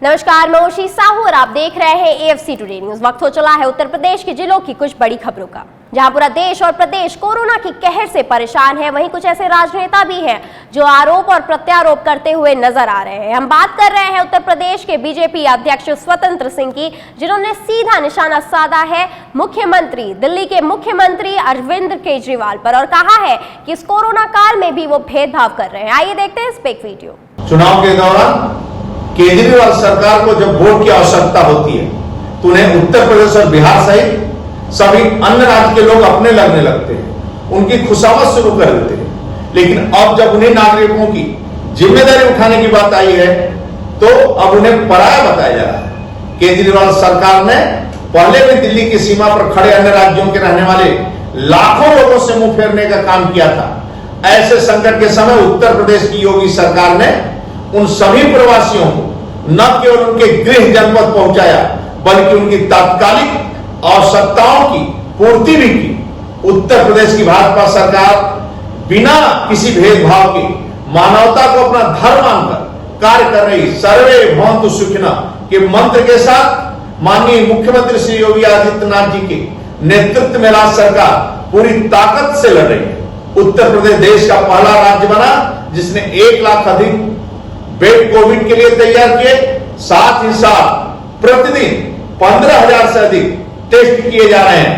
नमस्कार, मैं ओशी साहू और आप देख रहे हैं AFC टुडे न्यूज। वक्त हो चला है उत्तर प्रदेश के जिलों की कुछ बड़ी खबरों का, जहां पूरा देश और प्रदेश कोरोना की कहर से परेशान है। वहीं कुछ ऐसे राजनेता भी हैं जो आरोप और प्रत्यारोप करते हुए नजर आ रहे हैं। हम बात कर रहे हैं उत्तर प्रदेश के बीजेपी अध्यक्ष स्वतंत्र सिंह की, जिन्होंने सीधा निशाना साधा है मुख्यमंत्री, दिल्ली के मुख्यमंत्री अरविंद केजरीवाल पर और कहा है कि इस कोरोना काल में भी वो भेदभाव कर रहे हैं। आइए देखते हैं इस पे एक वीडियो। चुनाव के दौरान केजरीवाल सरकार को जब वोट की आवश्यकता होती है तो उन्हें उत्तर प्रदेश और बिहार सहित सभी अन्य राज्य के लोग अपने लगने लगते हैं, उनकी खुशामद शुरू कर देते हैं। लेकिन अब जब उन्हें नागरिकों की जिम्मेदारी उठाने की बात आई है तो अब उन्हें पराया बताया जा रहा है। केजरीवाल सरकार ने पहले भी दिल्ली की सीमा पर खड़े अन्य राज्यों के रहने वाले लाखों लोगों से मुंह फेरने का काम किया था। ऐसे संकट के समय उत्तर प्रदेश की योगी सरकार ने उन सभी प्रवासियों को न केवल उनके गृह जनपद पहुंचाया बल्कि उनकी तात्कालिक आवश्यकताओं की पूर्ति भी की। उत्तर प्रदेश की भाजपा सरकार बिना किसी भेदभाव के मानवता को अपना धर्म मानकर कार्य कर रही सर्वे भवन्तु सुखिनः के मंत्र के साथ माननीय मुख्यमंत्री श्री योगी आदित्यनाथ जी के नेतृत्व में राज्य सरकार पूरी ताकत से लड़ रही है। उत्तर प्रदेश देश का पहला राज्य बना जिसने 1 लाख अधिक बेड कोविड के लिए तैयार किए। साथ ही साथ प्रतिदिन 15,000 से अधिक टेस्ट किए जा रहे हैं।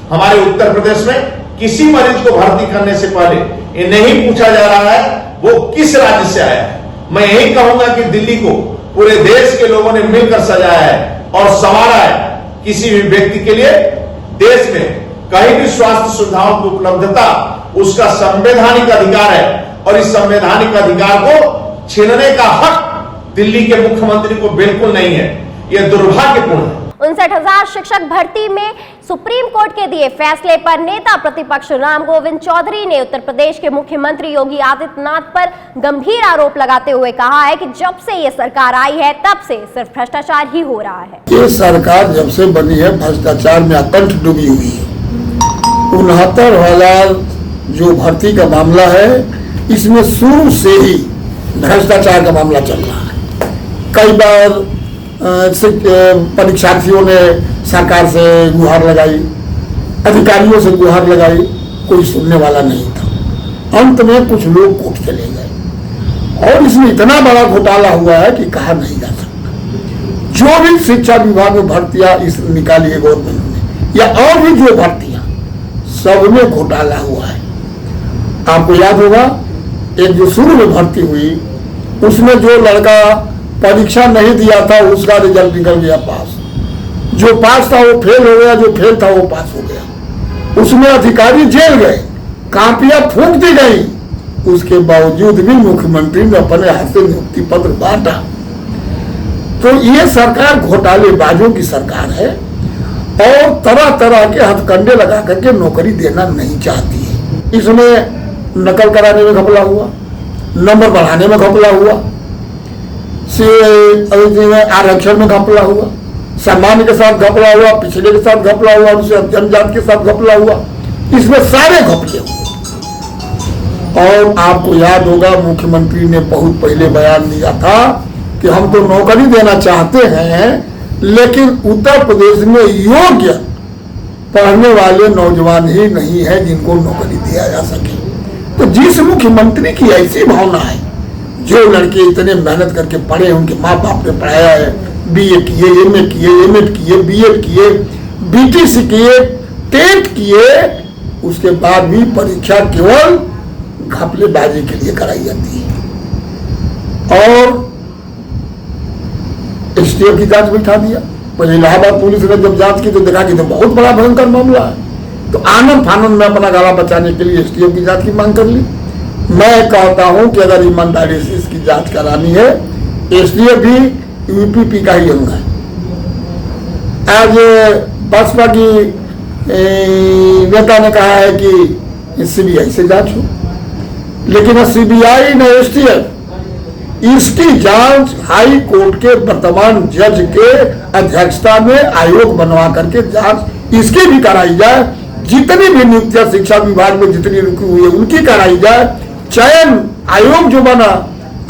हमारे उत्तर प्रदेश में किसी मरीज को भर्ती करने से पहले ये नहीं पूछा जा रहा है वो किस राज्य से आया है। मैं यही कहूंगा कि दिल्ली को पूरे देश के लोगों ने मिलकर सजाया है और संवारा है। किसी भी व्यक्ति के लिए देश में कहीं भी स्वास्थ्य सुविधाओं की उपलब्धता उसका संवैधानिक अधिकार है और इस संवैधानिक अधिकार को छीनने का हक दिल्ली के मुख्यमंत्री को बिल्कुल नहीं है। यह दुर्भाग्यपूर्ण है। 59,000 शिक्षक भर्ती में सुप्रीम कोर्ट के दिए फैसले पर नेता प्रतिपक्ष राम गोविंद चौधरी ने उत्तर प्रदेश के मुख्यमंत्री योगी आदित्यनाथ पर गंभीर आरोप लगाते हुए कहा है कि जब से ये सरकार आई है तब से सिर्फ भ्रष्टाचार ही हो रहा है। ये सरकार जब से बनी है भ्रष्टाचार में अकंठ डूबी हुई है। 69,000 जो भर्ती का मामला है इसमें शुरू से ही भ्रष्टाचार का मामला चल रहा है। कई बार परीक्षार्थियों ने सरकार से गुहार लगाई, अधिकारियों से गुहार लगाई, कोई सुनने वाला नहीं था। अंत में कुछ लोग कोर्ट चले गए और इसमें इतना बड़ा घोटाला हुआ है कि कहा नहीं जा सकता। जो भी शिक्षा विभाग में भर्तियां इस निकाली है गवर्नमेंट ने या और भी जो भर्तियां सब में घोटाला हुआ है। आपको याद होगा एक जो शुरू में भर्ती हुई उसमें जो लड़का परीक्षा नहीं दिया था उसका रिजल्ट निकल गया पास, जो पास था वो फेल हो गया, जो फेल था वो पास हो गया। उसमें अधिकारी जेल गए, कापियां फूंक दी गई, उसके बावजूद भी मुख्यमंत्री ने अपने हाथ से नियुक्ति पत्र बांटा। तो ये सरकार घोटालेबाजों की सरकार है और तरह तरह के हथकंडे लगा करके नौकरी देना नहीं चाहती है। इसमें नकल कराने में घपला हुआ, नंबर बढ़ाने में घपला हुआ, आरक्षण में घपला हुआ, सामान्य के साथ घपला हुआ, पिछले के साथ घपला हुआ, उनसे जनजाति के साथ घपला हुआ। इसमें सारे घपले हुए। और आपको याद होगा मुख्यमंत्री ने बहुत पहले बयान दिया था कि हम तो नौकरी देना चाहते हैं लेकिन उत्तर प्रदेश में योग्य पढ़ने वाले नौजवान ही नहीं है जिनको नौकरी दिया जा सके। तो जिस मुख्यमंत्री की ऐसी भावना है, जो लड़के इतने मेहनत करके पढ़े, उनके माँ बाप ने पढ़ाया है, BA किए, MA किए, M.Ed किए, B.Ed किए, BTC किए, टेट किए, उसके बाद भी परीक्षा केवल घपलेबाजी के लिए कराई जाती है। और STF की जांच बैठा दिया। पहले इलाहाबाद पुलिस ने जब जांच की तो देखा कि तो बहुत बड़ा भयंकर मामला है, तो आनंद फानंद में अपना गला बचाने के लिए STF की जांच की मांग कर ली। मैं कहता हूं कि अगर ईमानदारी से इसकी जांच करानी है, STF भी UPP का ही अंग है। आज बसपा की नेता ने कहा है कि CBI से जांच हो, लेकिन CBI न STF, इसकी जांच हाई कोर्ट के वर्तमान जज के अध्यक्षता में आयोग बनवा करके जांच इसकी भी कराई जाए। जितनी भी नियुक्तियां शिक्षा विभाग में जितनी रुकी हुई है उनकी कराई जाए। चयन आयोग जो बना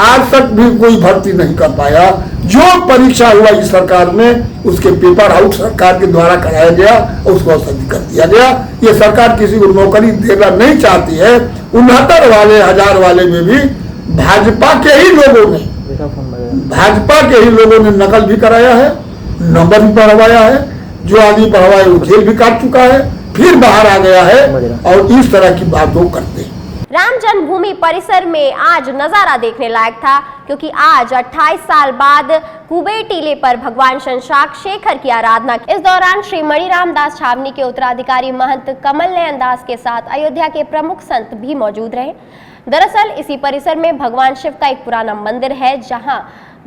आज तक भी कोई भर्ती नहीं कर पाया। जो परीक्षा हुआ इस सरकार में उसके पेपर आउट सरकार के द्वारा कराया गया और उसको असली कर दिया गया। ये सरकार किसी को नौकरी देना नहीं चाहती है। 69 वाले 1000 वाले में भी भाजपा के ही लोगों ने नकल भी कराया है, नंबर भी पढ़वाया है। जो आदमी पढ़वाए वो जेल भी काट चुका है, फिर बाहर आ गया है और इस तरह की बात वो करते हैं। राम जन्मभूमि परिसर में आज नजारा देखने लायक था, क्योंकि आज 28 साल बाद कुबेर टीले पर भगवान शशांक शेखर की आराधना। इस दौरान श्री मणिराम दास छावनी के उत्तराधिकारी महंत कमल नयन दास के साथ अयोध्या के प्रमुख संत भी मौजूद रहे। दरअसल इसी परिसर में भगवान शिव का एक पुराना मंदिर है, जहां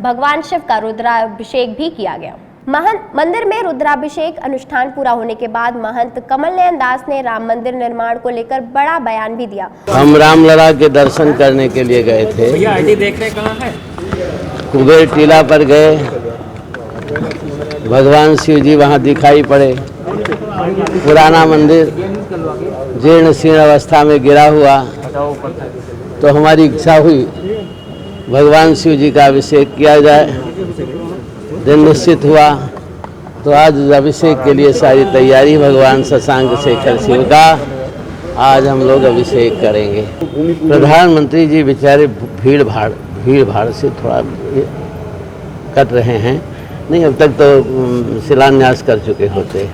भगवान शिव का रुद्राभिषेक भी किया गया। मंदिर में रुद्राभिषेक अनुष्ठान पूरा होने के बाद महंत कमल नयन दास ने राम मंदिर निर्माण को लेकर बड़ा बयान भी दिया। हम रामलला के दर्शन करने के लिए गए थे। भैया आईडी देख रहे कहाँ है? कुबेर टीला पर गए, भगवान शिव जी वहाँ दिखाई पड़े। पुराना मंदिर जीर्ण शीर्ण अवस्था में गिरा हुआ, तो हमारी इच्छा हुई भगवान शिव जी का अभिषेक किया जाए। दिन निश्चित हुआ, तो आज अभिषेक के लिए सारी तैयारी भगवान शशांक शेखर शिव का आज हम लोग अभिषेक करेंगे। प्रधानमंत्री जी बेचारे भीड़ भाड़ से थोड़ा कट रहे हैं, नहीं अब तक तो शिलान्यास कर चुके होते।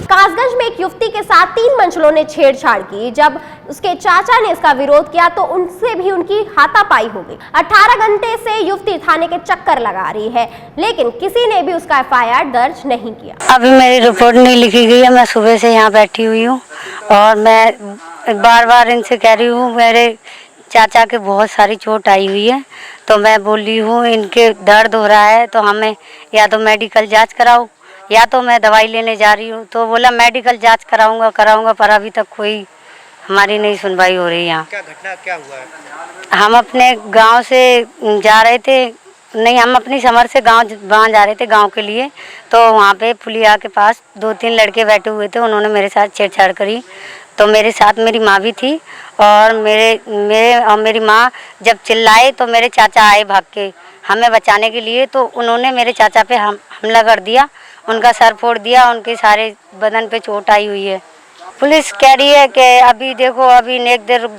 कासगंज में एक युवती के साथ 3 मंचलों ने छेड़छाड़ की। जब उसके चाचा ने इसका विरोध किया तो उनसे भी उनकी हाथापाई हो गई। 18 घंटे से युवती थाने के चक्कर लगा रही है, लेकिन किसी ने भी उसका FIR दर्ज नहीं किया। अभी मेरी रिपोर्ट नहीं लिखी गई है। मैं सुबह से यहाँ बैठी हुई हूँ और मैं बार बार इनसे कह रही हूँ, मेरे चाचा के बहुत सारी चोट आई हुई है, तो मैं बोल रही हूँ इनके दर्द हो रहा है तो हमें या तो मेडिकल जांच कराओ या तो मैं दवाई लेने जा रही हूँ। तो बोला मेडिकल जांच कराऊंगा, पर अभी तक कोई हमारी नहीं सुनवाई हो रही। यहाँ क्या घटना क्या हुआ है? हम अपने गांव से जा रहे थे, नहीं हम अपनी समर से वहाँ जा रहे थे गांव के लिए। तो वहाँ पे पुलिया के पास 2-3 लड़के बैठे हुए थे, उन्होंने मेरे साथ छेड़छाड़ करी। तो मेरे साथ मेरी माँ भी थी और मेरी माँ जब चिल्लाए तो मेरे चाचा आए भाग के हमें बचाने के लिए। तो उन्होंने मेरे चाचा पे हमला कर दिया, उनका सर फोड़ दिया, उनके सारे बदन पे चोट आई हुई है। पुलिस कह रही है कि अभी देखो, अभी नेक देर रुक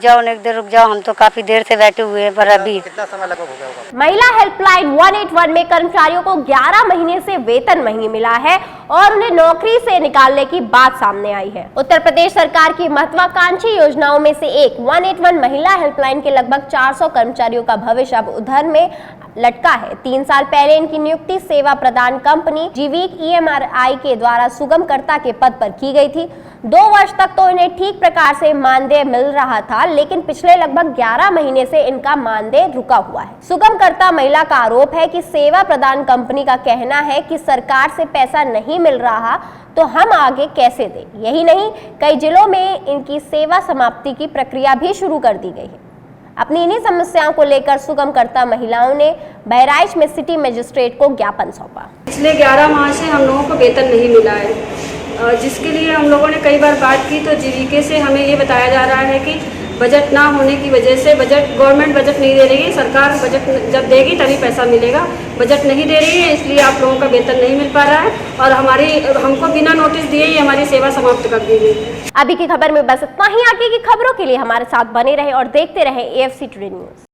जाओ। हम तो काफी देर से बैठे हुए हैं, पर अभी कितना समय लगभग हो गया होगा? महिला हेल्पलाइन 181 में कर्मचारियों को 11 महीने से वेतन नहीं मिला है और उन्हें नौकरी से निकालने की बात सामने आई है। उत्तर प्रदेश सरकार की महत्वाकांक्षी योजनाओं में से एक 181 महिला हेल्पलाइन के लगभग 400 कर्मचारियों का भविष्य अब उधर में लटका है। 3 साल पहले इनकी नियुक्ति सेवा प्रदान कंपनी जीवीक EMRI के द्वारा सुगमकर्ता के पद पर की गई थी। 2 वर्ष तक तो इन्हें ठीक प्रकार से मानदेय मिल रहा था, लेकिन पिछले लगभग 11 महीने से इनका मानदेय रुका हुआ है। सुगमकर्ता महिला का आरोप है कि सेवा प्रदान कंपनी का कहना है कि सरकार से पैसा नहीं मिल रहा तो हम आगे कैसे दें। यही नहीं, कई जिलों में इनकी सेवा समाप्ति की प्रक्रिया भी शुरू कर दी गई है। अपनी इन्हीं समस्याओं को लेकर सुगमकर्ता महिलाओं ने बहराइच में सिटी मजिस्ट्रेट को ज्ञापन सौंपा। पिछले 11 माह से हम लोगों को वेतन नहीं मिला है, जिसके लिए हम लोगों ने कई बार बात की। तो जीवीके से हमें ये बताया जा रहा है कि बजट ना होने की वजह से गवर्नमेंट बजट नहीं दे रही है, सरकार बजट जब देगी तभी पैसा मिलेगा। बजट नहीं दे रही है, इसलिए आप लोगों का वेतन नहीं मिल पा रहा है और हमको बिना नोटिस दिए ही हमारी सेवा समाप्त कर दी गई। अभी की खबर में बस इतना ही। आगे की खबरों के लिए हमारे साथ बने रहे और देखते रहे AFC टुडे न्यूज़।